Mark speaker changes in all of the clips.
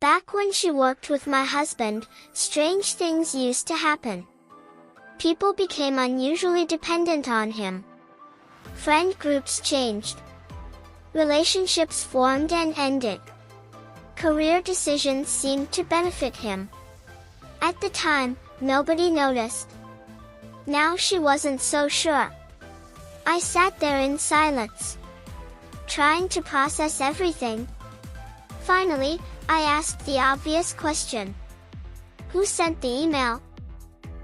Speaker 1: Back when she worked with my husband, strange things used to happen. People became unusually dependent on him. Friend groups changed. Relationships formed and ended. Career decisions seemed to benefit him. At the time, nobody noticed. Now she wasn't so sure. I sat there in silence, trying to process everything. Finally, I asked the obvious question. Who sent the email?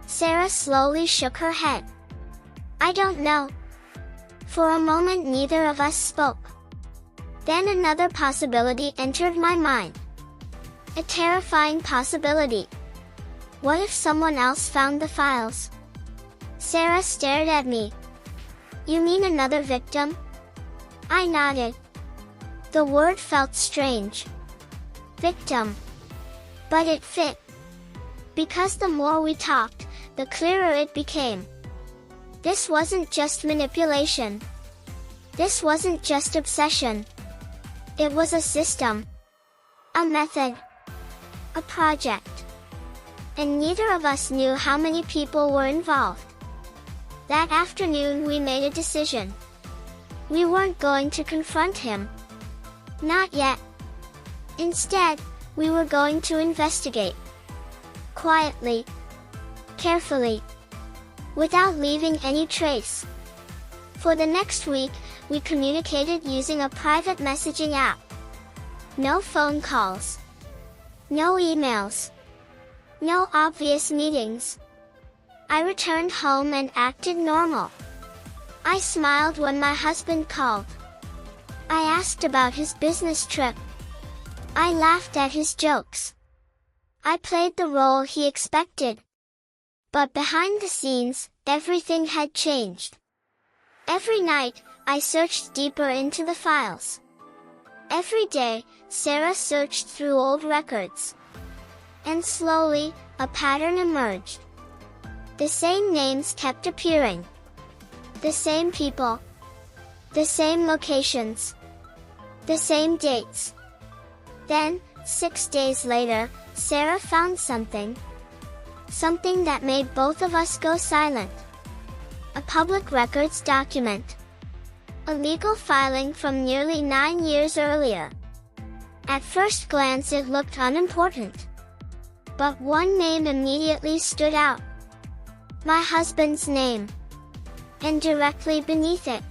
Speaker 1: Sarah slowly shook her head. I don't know. For a moment neither of us spoke. Then another possibility entered my mind. A terrifying possibility. What if someone else found the files? Sarah stared at me. You mean another victim? I nodded. The word felt strange. Victim. But it fit. Because the more we talked, the clearer it became. This wasn't just manipulation. This wasn't just obsession. It was a system. A method. A project. And neither of us knew how many people were involved. That afternoon we made a decision. We weren't going to confront him. Not yet. Instead, we were going to investigate. Quietly. Carefully. Without leaving any trace. For the next week, we communicated using a private messaging app. No phone calls. No emails. No obvious meetings. I returned home and acted normal. I smiled when my husband called. I asked about his business trip. I laughed at his jokes. I played the role he expected. But behind the scenes, everything had changed. Every night, I searched deeper into the files. Every day, Sarah searched through old records. And slowly, a pattern emerged. The same names kept appearing. The same people. The same locations. The same dates. Then, 6 days later, Sarah found something. Something that made both of us go silent. A public records document. A legal filing from nearly 9 years earlier. At first glance it looked unimportant. But one name immediately stood out. My husband's name. And directly beneath it,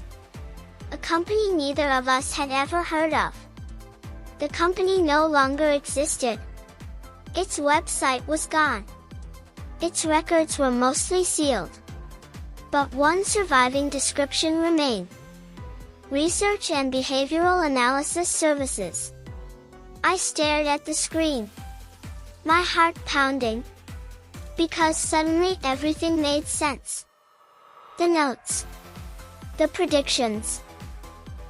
Speaker 1: a company neither of us had ever heard of. The company no longer existed. Its website was gone. Its records were mostly sealed. But one surviving description remained. Research and Behavioral Analysis Services. I stared at the screen. My heart pounding. Because suddenly everything made sense. The notes. The predictions.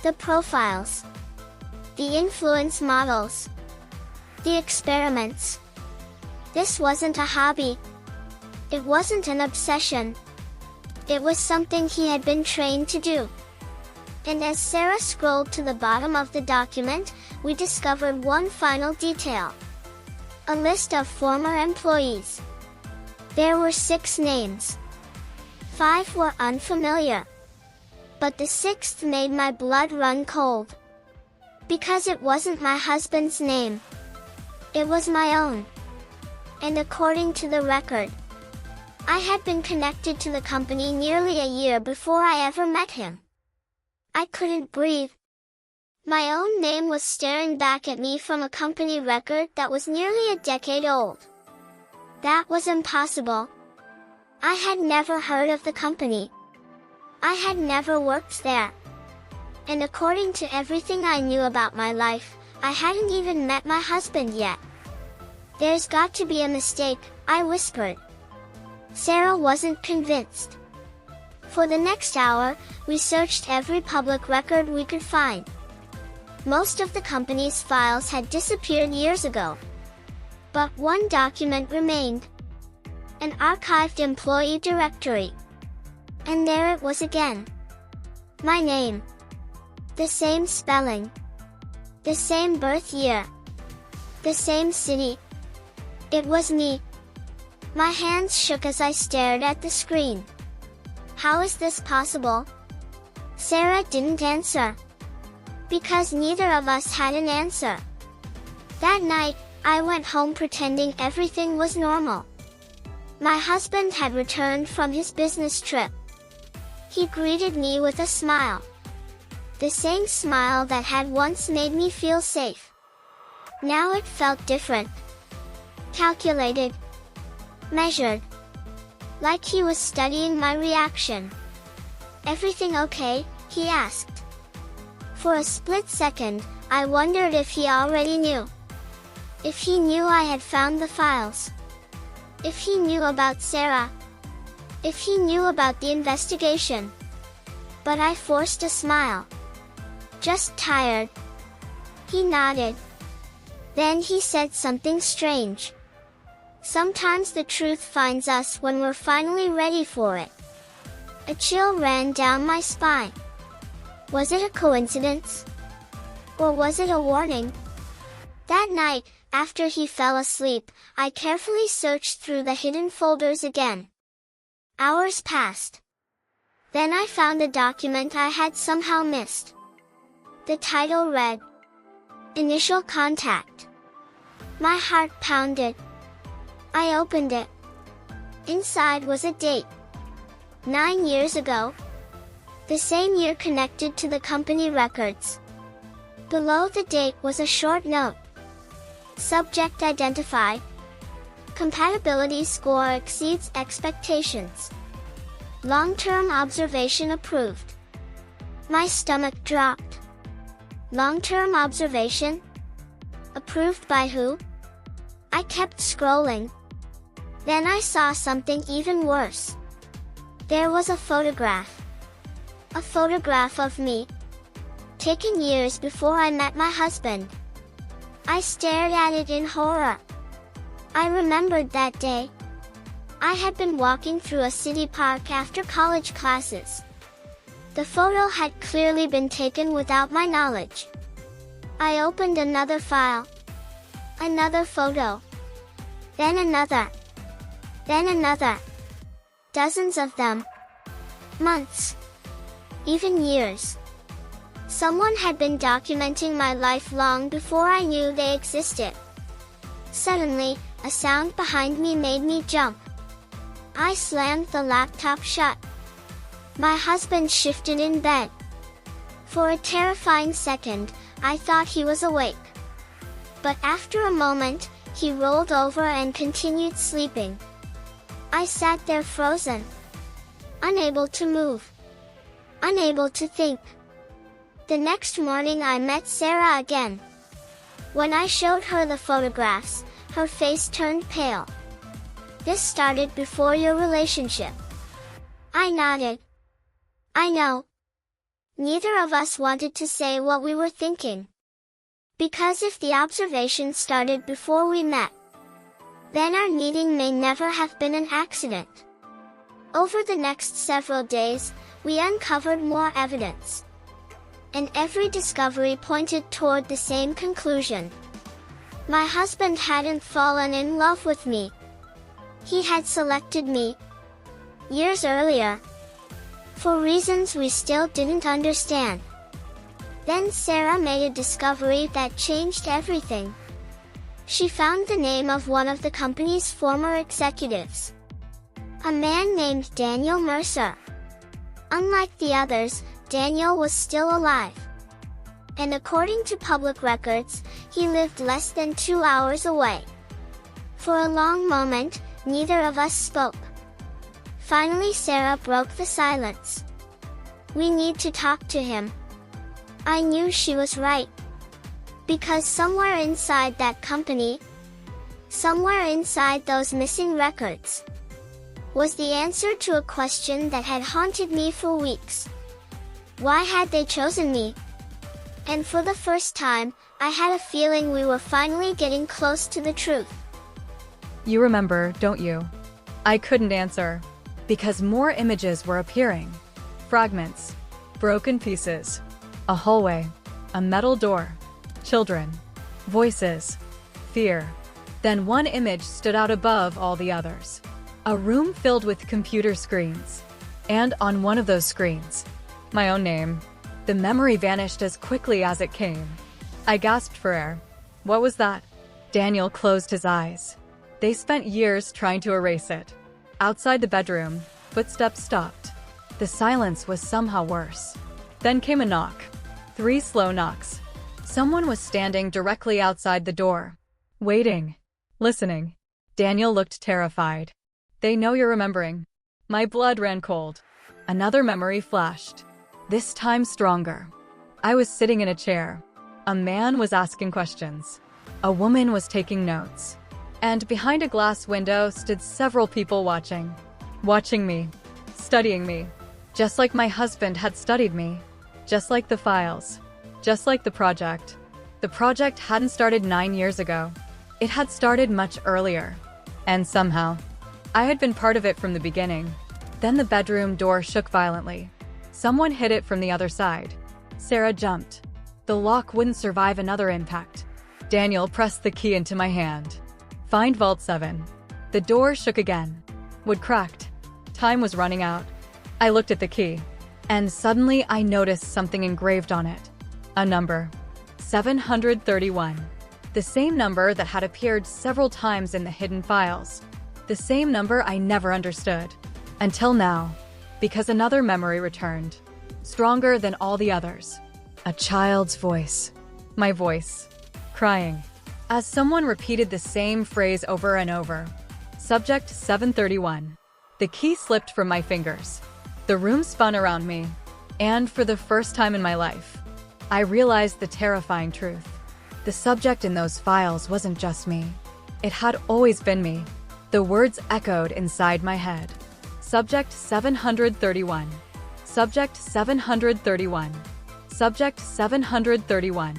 Speaker 1: The profiles. The influence models. The experiments. This wasn't a hobby. It wasn't an obsession. It was something he had been trained to do. And as Sarah scrolled to the bottom of the document, we discovered one final detail. A list of former employees. There were 6 names. 5 were unfamiliar. But the 6th made my blood run cold. Because it wasn't my husband's name. It was my own. And according to the record, I had been connected to the company nearly a year before I ever met him. I couldn't breathe. My own name was staring back at me from a company record that was nearly a decade old. That was impossible. I had never heard of the company. I had never worked there. And according to everything I knew about my life, I hadn't even met my husband yet. There's got to be a mistake, I whispered. Sarah wasn't convinced. For the next hour, we searched every public record we could find. Most of the company's files had disappeared years ago. But one document remained. An archived employee directory. And there it was again. My name. The same spelling. The same birth year. The same city. It was me. My hands shook as I stared at the screen. How is this possible? Sarah didn't answer. Because neither of us had an answer. That night, I went home pretending everything was normal. My husband had returned from his business trip. He greeted me with a smile. The same smile that had once made me feel safe. Now it felt different. Calculated. Measured. Like he was studying my reaction. "Everything okay?" he asked. For a split second, I wondered if he already knew. If he knew I had found the files. If he knew about Sarah. If he knew about the investigation. But I forced a smile. "Just tired." He nodded. Then he said something strange. Sometimes the truth finds us when we're finally ready for it. A chill ran down my spine. Was it a coincidence? Or was it a warning? That night, after he fell asleep, I carefully searched through the hidden folders again. Hours passed. Then I found a document I had somehow missed. The title read, "Initial Contact." My heart pounded. I opened it. Inside was a date. 9 years ago. The same year connected to the company records. Below the date was a short note. Subject identified. Compatibility score exceeds expectations. Long-term observation approved. My stomach dropped. Long-term observation? Approved by who? I kept scrolling. Then I saw something even worse. There was a photograph. A photograph of me. Taken years before I met my husband. I stared at it in horror. I remembered that day. I had been walking through a city park after college classes. The photo had clearly been taken without my knowledge. I opened another file. Another photo. Then another. Then another. Dozens of them. Months. Even years. Someone had been documenting my life long before I knew they existed. Suddenly, a sound behind me made me jump. I slammed the laptop shut. My husband shifted in bed. For a terrifying second, I thought he was awake. But after a moment, he rolled over and continued sleeping. I sat there frozen. Unable to move. Unable to think. The next morning I met Sarah again. When I showed her the photographs, her face turned pale. "This started before your relationship." I nodded. "I know." Neither of us wanted to say what we were thinking. Because if the observation started before we met, then our meeting may never have been an accident. Over the next several days, we uncovered more evidence. And every discovery pointed toward the same conclusion. My husband hadn't fallen in love with me. He had selected me. Years earlier. For reasons we still didn't understand. Then Sarah made a discovery that changed everything. She found the name of one of the company's former executives. A man named Daniel Mercer. Unlike the others, Daniel was still alive. And according to public records, he lived less than 2 hours away. For a long moment, neither of us spoke. Finally Sarah broke the silence. "We need to talk to him." I knew she was right. Because somewhere inside that company, somewhere inside those missing records, was the answer to a question that had haunted me for weeks. Why had they chosen me? And for the first time, I had a feeling we were finally getting close to the truth.
Speaker 2: You remember, don't you? I couldn't answer. Because more images were appearing. Fragments. Broken pieces. A hallway. A metal door. Children. Voices. fear. Then one image stood out above all the others. A room filled with computer screens. And on one of those screens, my own name. The memory vanished as quickly as it came. I gasped for air. What was that? Daniel closed his eyes. They spent years trying to erase it. Outside the bedroom, footsteps stopped. The silence was somehow worse. Then came a knock. 3 slow knocks. Someone was standing directly outside the door. Waiting. Listening. Daniel looked terrified. They know you're remembering. My blood ran cold. Another memory flashed. This time stronger. I was sitting in a chair. A man was asking questions. A woman was taking notes. And behind a glass window stood several people watching. Watching me. Studying me. Just like my husband had studied me. Just like the files. Just like the project. The project hadn't started 9 years ago. It had started much earlier. And somehow, I had been part of it from the beginning. Then the bedroom door shook violently. Someone hit it from the other side. Sarah jumped. The lock wouldn't survive another impact. Daniel pressed the key into my hand. Find Vault 7. The door shook again. Wood cracked. Time was running out. I looked at the key. And suddenly I noticed something engraved on it. A number. 731. The same number that had appeared several times in the hidden files. The same number I never understood. Until now. Because another memory returned. Stronger than all the others. A child's voice. My voice. Crying. As someone repeated the same phrase over and over. Subject 731. The key slipped from my fingers. The room spun around me. And for the first time in my life, I realized the terrifying truth. The subject in those files wasn't just me. It had always been me. The words echoed inside my head. Subject 731. Subject 731. Subject 731.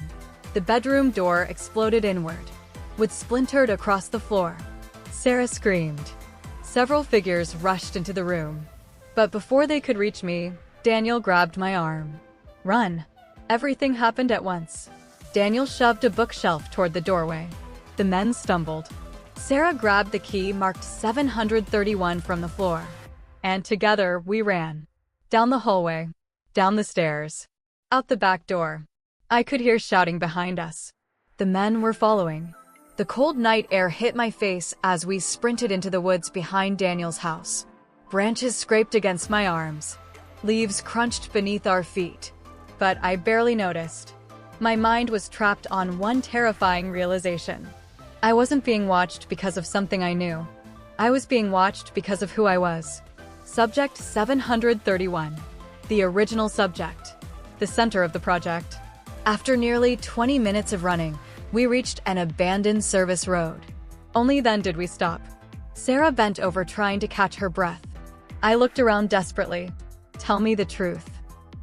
Speaker 2: The bedroom door exploded inward. Wood splintered across the floor. Sarah screamed. Several figures rushed into the room. But before they could reach me, Daniel grabbed my arm. Run. Everything happened at once. Daniel shoved a bookshelf toward the doorway. The men stumbled. Sarah grabbed the key marked 731 from the floor. And together we ran. Down the hallway. Down the stairs. Out the back door. I could hear shouting behind us. The men were following. The cold night air hit my face as we sprinted into the woods behind Daniel's house. Branches scraped against my arms. Leaves crunched beneath our feet. But I barely noticed. My mind was trapped on one terrifying realization. I wasn't being watched because of something I knew. I was being watched because of who I was. Subject 731. The original subject. The center of the project. After nearly 20 minutes of running, we reached an abandoned service road. Only then did we stop. Sarah bent over trying to catch her breath. I looked around desperately. Tell me the truth.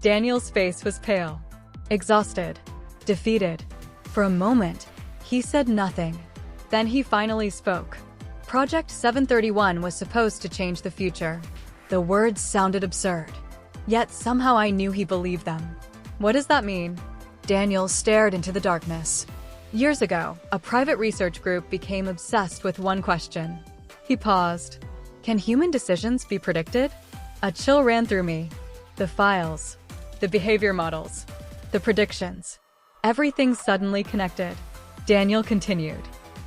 Speaker 2: Daniel's face was pale. Exhausted. Defeated. For a moment, he said nothing. Then he finally spoke. Project 731 was supposed to change the future. The words sounded absurd. Yet somehow I knew he believed them. What does that mean? Daniel stared into the darkness. Years ago, a private research group became obsessed with one question. He paused. Can human decisions be predicted? A chill ran through me. The files. The behavior models. The predictions. Everything suddenly connected. Daniel continued.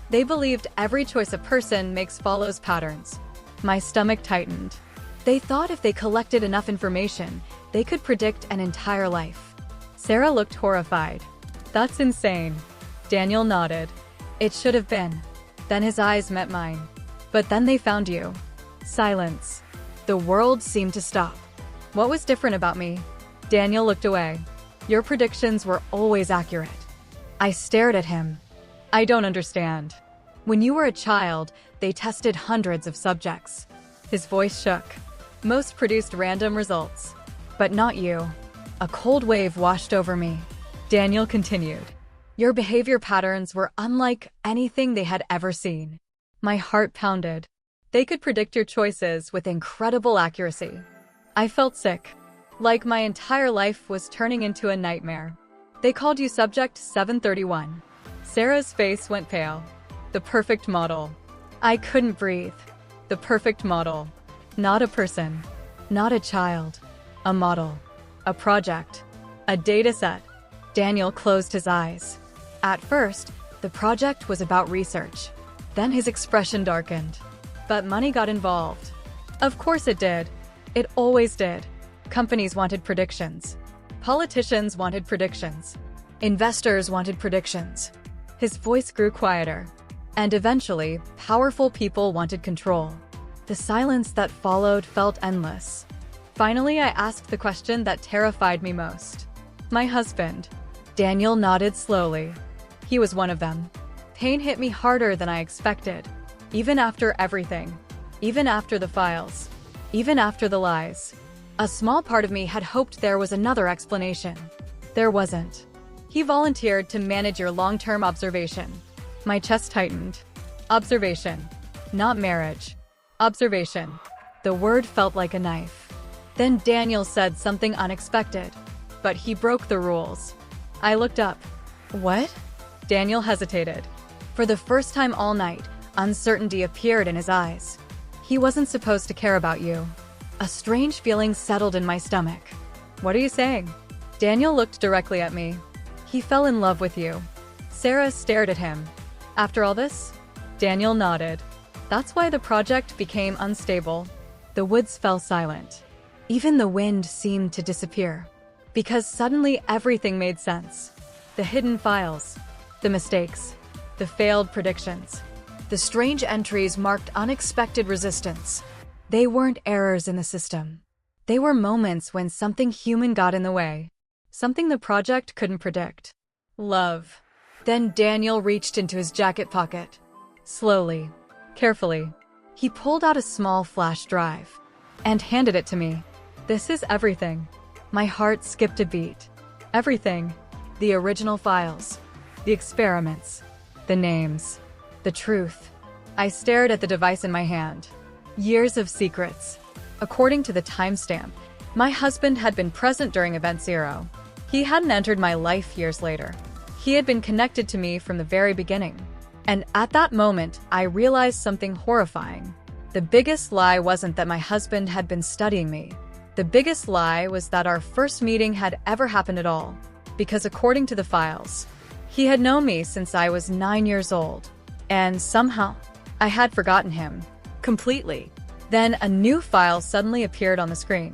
Speaker 2: They believed every choice a person makes follows patterns. My stomach tightened. They thought if they collected enough information, they could predict an entire life. Sarah looked horrified. That's insane. Daniel nodded. It should have been. Then his eyes met mine. But then they found you. Silence. The world seemed to stop. What was different about me? Daniel looked away. Your predictions were always accurate. I stared at him. I don't understand. When you were a child, they tested hundreds of subjects. His voice shook. Most produced random results. But not you. A cold wave washed over me. Daniel continued. Your behavior patterns were unlike anything they had ever seen. My heart pounded. They could predict your choices with incredible accuracy. I felt sick. Like my entire life was turning into a nightmare. They called you Subject 731. Sarah's face went pale. The perfect model. I couldn't breathe. The perfect model. Not a person. Not a child. A model. A project. A dataset. Daniel closed his eyes. At first, the project was about research. Then his expression darkened. But money got involved. Of course it did. It always did. Companies wanted predictions. Politicians wanted predictions. Investors wanted predictions. His voice grew quieter. And eventually, powerful people wanted control. The silence that followed felt endless. Finally, I asked the question that terrified me most. My husband. Daniel nodded slowly. He was one of them. Pain hit me harder than I expected. Even after everything. Even after the files. Even after the lies. A small part of me had hoped there was another explanation. There wasn't. He volunteered to manage your long-term observation. My chest tightened. Observation. Not marriage. Observation. The word felt like a knife. Then Daniel said something unexpected. But he broke the rules. I looked up. What? Daniel hesitated. For the first time all night, uncertainty appeared in his eyes. He wasn't supposed to care about you. A strange feeling settled in my stomach. What are you saying? Daniel looked directly at me. He fell in love with you. Sarah stared at him. After all this? Daniel nodded. That's why the project became unstable. The woods fell silent. Even the wind seemed to disappear. Because suddenly everything made sense. The hidden files. The mistakes. The failed predictions. The strange entries marked unexpected resistance. They weren't errors in the system. They were moments when something human got in the way. Something the project couldn't predict. Love. Then Daniel reached into his jacket pocket. Slowly, carefully, he pulled out a small flash drive and handed it to me. This is everything. My heart skipped a beat. Everything. The original files. The experiments. The names. The truth. I stared at the device in my hand. Years of secrets. According to the timestamp, my husband had been present during Event Zero. He hadn't entered my life years later. He had been connected to me from the very beginning. And at that moment, I realized something horrifying. The biggest lie wasn't that my husband had been studying me. The biggest lie was that our first meeting had ever happened at all. Because according to the files, he had known me since I was 9 years old. And somehow, I had forgotten him. Completely. Then a new file suddenly appeared on the screen.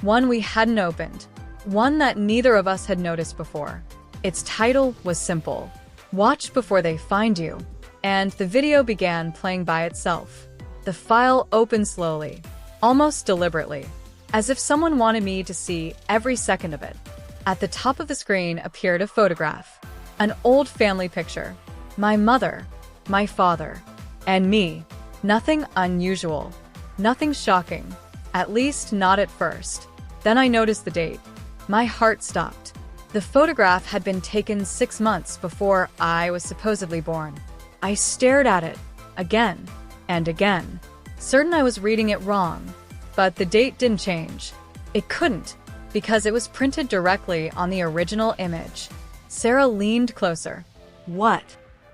Speaker 2: One we hadn't opened. One that neither of us had noticed before. Its title was simple. Watch before they find you. And the video began playing by itself. The file opened slowly, almost deliberately, as if someone wanted me to see every second of it. At the top of the screen appeared a photograph. An old family picture. My mother, my father, and me. Nothing unusual. Nothing shocking. At least not at first. Then I noticed the date. My heart stopped. The photograph had been taken 6 months before I was supposedly born. I stared at it, again and again, certain I was reading it wrong. But the date didn't change. It couldn't, because it was printed directly on the original image. Sarah leaned closer. What?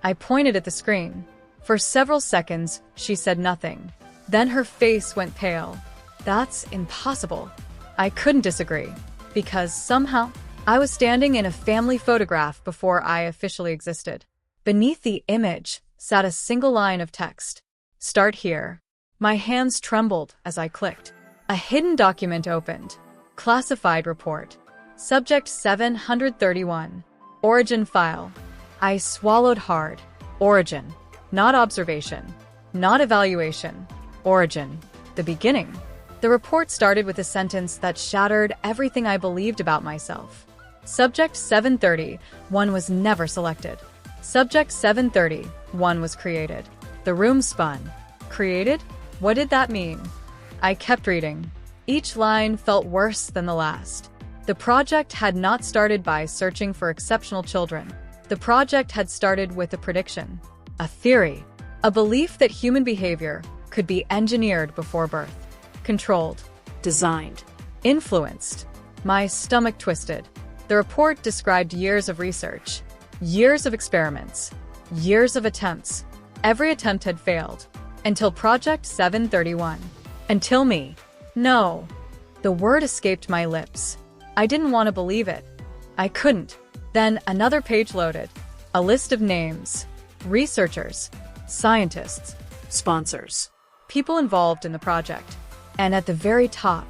Speaker 2: I pointed at the screen. For several seconds, she said nothing. Then her face went pale. That's impossible. I couldn't disagree, because somehow, I was standing in a family photograph before I officially existed. Beneath the image sat a single line of text. Start here. My hands trembled as I clicked. A hidden document opened. Classified report. Subject 731. Origin file. I swallowed hard. Origin. Not observation. Not evaluation. Origin. The beginning. The report started with a sentence that shattered everything I believed about myself. Subject 731 was never selected. Subject 731 was created. The room spun. Created? What did that mean? I kept reading. Each line felt worse than the last. The project had not started by searching for exceptional children. The project had started with a prediction. A theory. A belief that human behavior could be engineered before birth. Controlled. Designed. Influenced. My stomach twisted. The report described years of research, years of experiments, years of attempts, Every attempt had failed. Until Project 731. Until me. No. The word escaped my lips. I didn't want to believe it. I couldn't. Then another page loaded. A list of names. Researchers. Scientists. Sponsors. People involved in the project. And at the very top,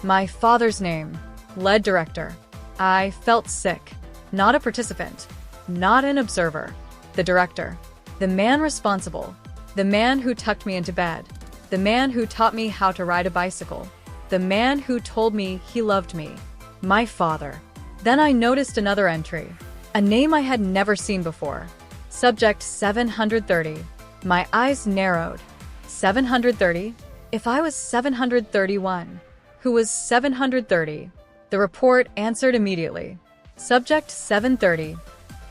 Speaker 2: my father's name. Lead director. I felt sick. Not a participant. Not an observer. The director. The man responsible. The man who tucked me into bed. The man who taught me how to ride a bicycle. The man who told me he loved me. My father. Then I noticed another entry. A name I had never seen before. Subject 730. My eyes narrowed. 730? If I was 731, who was 730? The report answered immediately. Subject 730.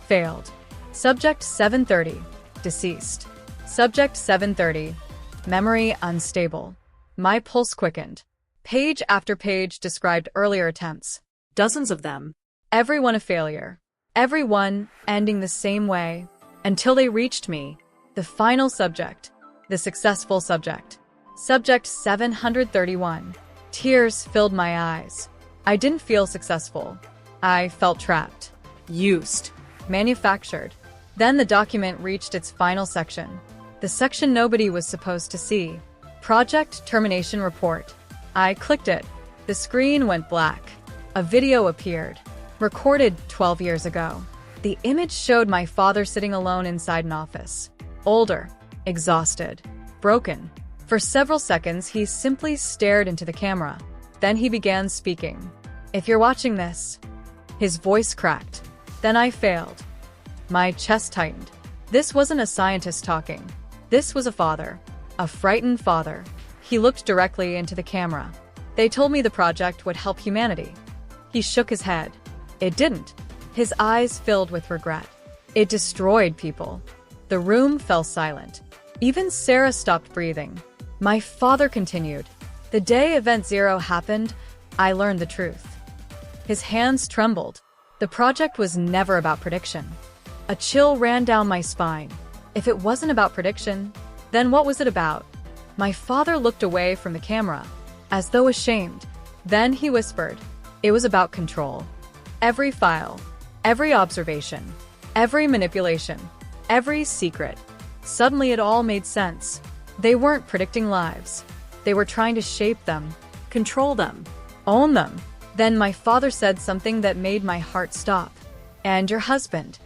Speaker 2: Failed. Subject 730. Deceased. Subject 730. Memory unstable. My pulse quickened. Page after page described earlier attempts. Dozens of them. Every one a failure. Every one ending the same way. Until they reached me. The final subject. The successful subject. Subject 731. Tears filled my eyes. I didn't feel successful. I felt trapped. Used. Manufactured. Then the document reached its final section. The section nobody was supposed to see. Project Termination Report. I clicked it. The screen went black. A video appeared. Recorded 12 years ago. The image showed my father sitting alone inside an office. Older. Exhausted. Broken. For several seconds, he simply stared into the camera. Then he began speaking. If you're watching this. His voice cracked. Then I failed. My chest tightened. This wasn't a scientist talking. This was a father. A frightened father. He looked directly into the camera. They told me the project would help humanity. He shook his head. It didn't. His eyes filled with regret. It destroyed people. The room fell silent. Even Sarah stopped breathing. My father continued. The day Event Zero happened, I learned the truth. His hands trembled. The project was never about prediction. A chill ran down my spine. If it wasn't about prediction, then what was it about? My father looked away from the camera, as though ashamed. Then he whispered, it was about control. Every file, every observation, every manipulation, every secret. Suddenly it all made sense. They weren't predicting lives. They were trying to shape them, control them, own them. Then my father said something that made my heart stop. And your husband.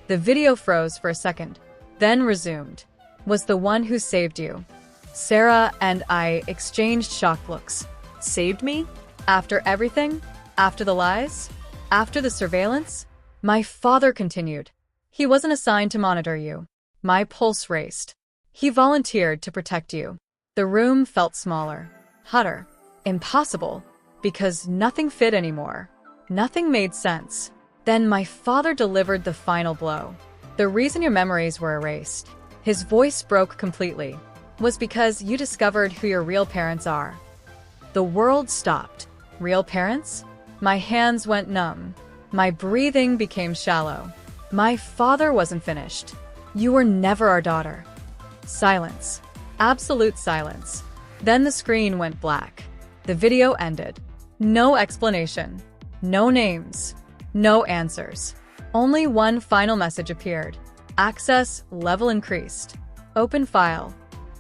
Speaker 2: The video froze for a second, then resumed. Was the one who saved you. Sarah and I exchanged shocked looks. Saved me? After everything? After the lies? After the surveillance? My father continued. He wasn't assigned to monitor you. My pulse raced. He volunteered to protect you. The room felt smaller, hotter, impossible, because nothing fit anymore. Nothing made sense. Then my father delivered the final blow. The reason your memories were erased, his voice broke completely, was because you discovered who your real parents are. The world stopped. Real parents? My hands went numb. My breathing became shallow. My father wasn't finished. You were never our daughter. Silence. Absolute silence. Then the screen went black. The video ended. No explanation. No names. No answers. Only one final message appeared. Access level increased. Open file.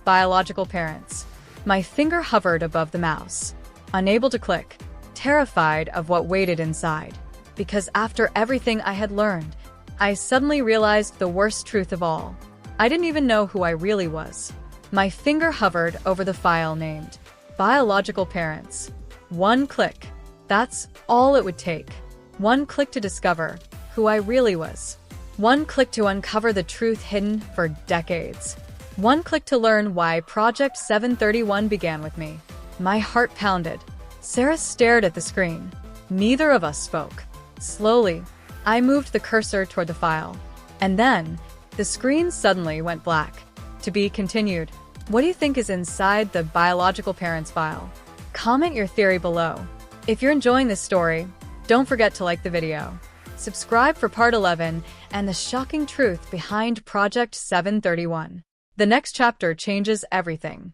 Speaker 2: Biological parents. My finger hovered above the mouse. Unable to click. Terrified of what waited inside. Because after everything I had learned, I suddenly realized the worst truth of all. I didn't even know who I really was. My finger hovered over the file named Biological Parents. One click. That's all it would take. One click to discover who I really was. One click to uncover the truth hidden for decades. One click to learn why Project 731 began with me. My heart pounded. Sarah stared at the screen. Neither of us spoke. Slowly, I moved the cursor toward the file. And then, the screen suddenly went black. To be continued. What do you think is inside the Biological Parents file? Comment your theory below. If you're enjoying this story, don't forget to like the video. Subscribe for part 11 and the shocking truth behind Project 731. The next chapter changes everything.